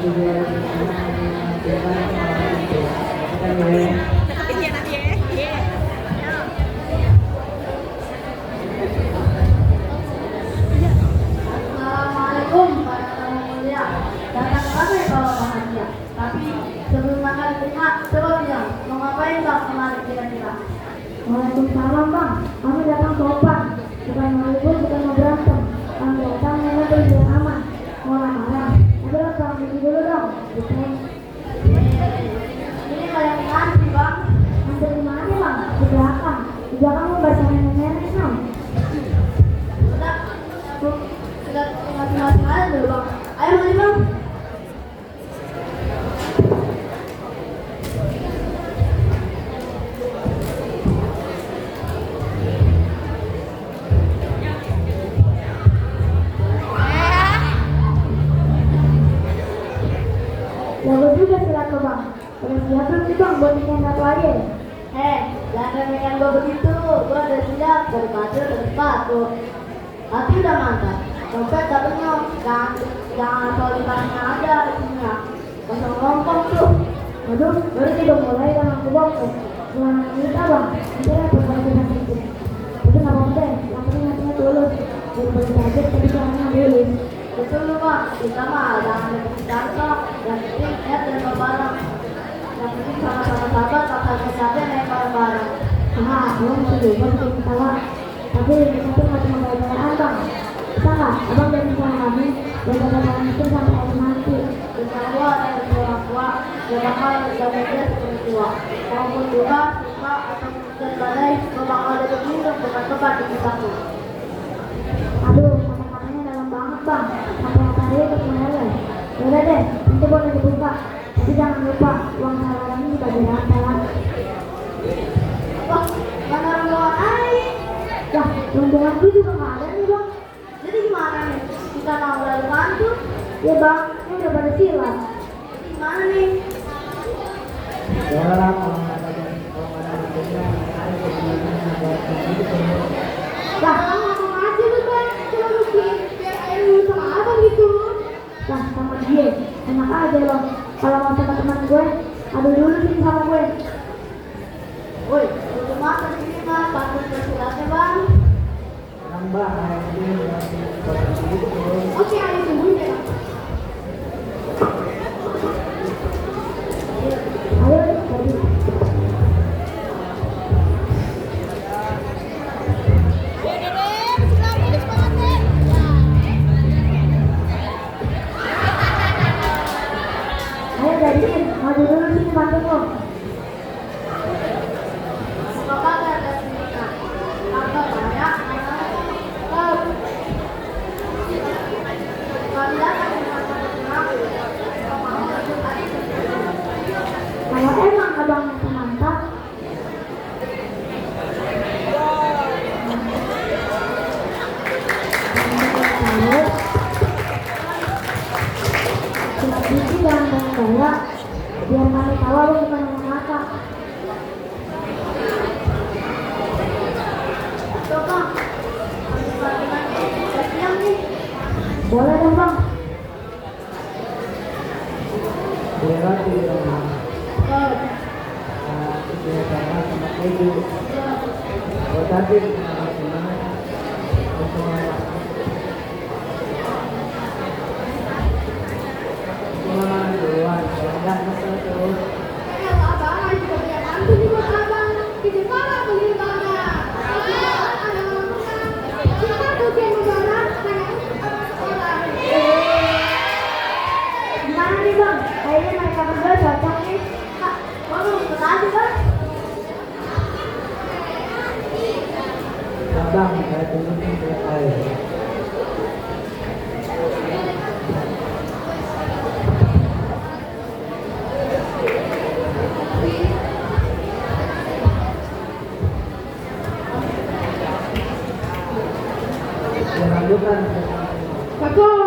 Assalamualaikum para tamu mulia. Datang kami bawa bahagia. Tapi sebelum makan kita, coba bilang mau ngapain bang kemarin kira-kira? Waalaikumsalam bang, kami datang sopan, bukan mau ribut, bukan mau berantem. Kami datang mengambil biar aman, mau marah. Ayo bang, pergi dulu dong. Ini kayak ngantri bang. Nanti di mana bang? Di belakang. Di belakang mau baca nenek-nenek dong. Sudah masing-masing aja dulu bang. Ayo mari bang. Jago juga silat lo bang. Udah siap belum sih bang buat bikin satu aja? Jangan remehkan gue begitu. Gue udah siap dari baju dari sepatu. Tapi udah mantap. Dompet dapetnya jangan asal ditanya aja di sini ya. Kosong lompong tuh. Waduh, baru udah mulai bang aku bang tuh. Ulang kita bang, nanti repot kalau kita sedikit. Itu nggak apa-apa deh, yang penting nantinya tulus. Jadi boleh kaget tapi caranya dulu. Betul lu bang, kita mah jangan lebih cangkok. Yang penting niat dan bareng. Yang penting sama-sama sabar, tak capek-capek naik bareng-bareng. Nah, belum setuju, gue bikin ketawa. Tapi kita tuh nggak cuma gaya-gayaan bang. Bisa nggak, abang dan sama kami jaga-jagaan itu sampai akhir nanti. Insya Allah ada orang tua, gak bakal jaga dia seperti tua. Maupun duka, suka, atau hujan badai, gak bakal ada minum dekat-dekat di kita. Aduh, kata-katanya dalam banget bang. Sampai hari ikut meleleh. Yaudah deh, nanti boleh dibuka. Tapi jangan lupa, uang sarapan ini dibagi rata ya. Wah, mana rombongan air? Wah, rombongan gue juga nggak ada nih bang. Jadi gimana nih? Kita mau lalu mantu? Ya bang, ini udah pada silat. Jadi gimana nih? Lah, ngomong aja lu bang, cuma lu biar air lu sama abang gitu. Lah, sama dia, enak aja loh. Kalau mau sama teman gue, adu dulu sih sama gue. Woi, lu mah kesini mah patut bersilatnya bang. Oke, ayo tungguin ya bang. Ayo, pergi. Ayo jadiin, maju dulu sini bantu lo. Bapak ada sini kan? Apa banyak? Kalau emang abang mantap, ini jangan banyak biar kami tahu abang bukan anak nakal. Coba, siang nih. Boleh dong bang. Gimana nih bang? Kayaknya mereka berdua cocok nih. Waduh, ikut aja bang. Kakak,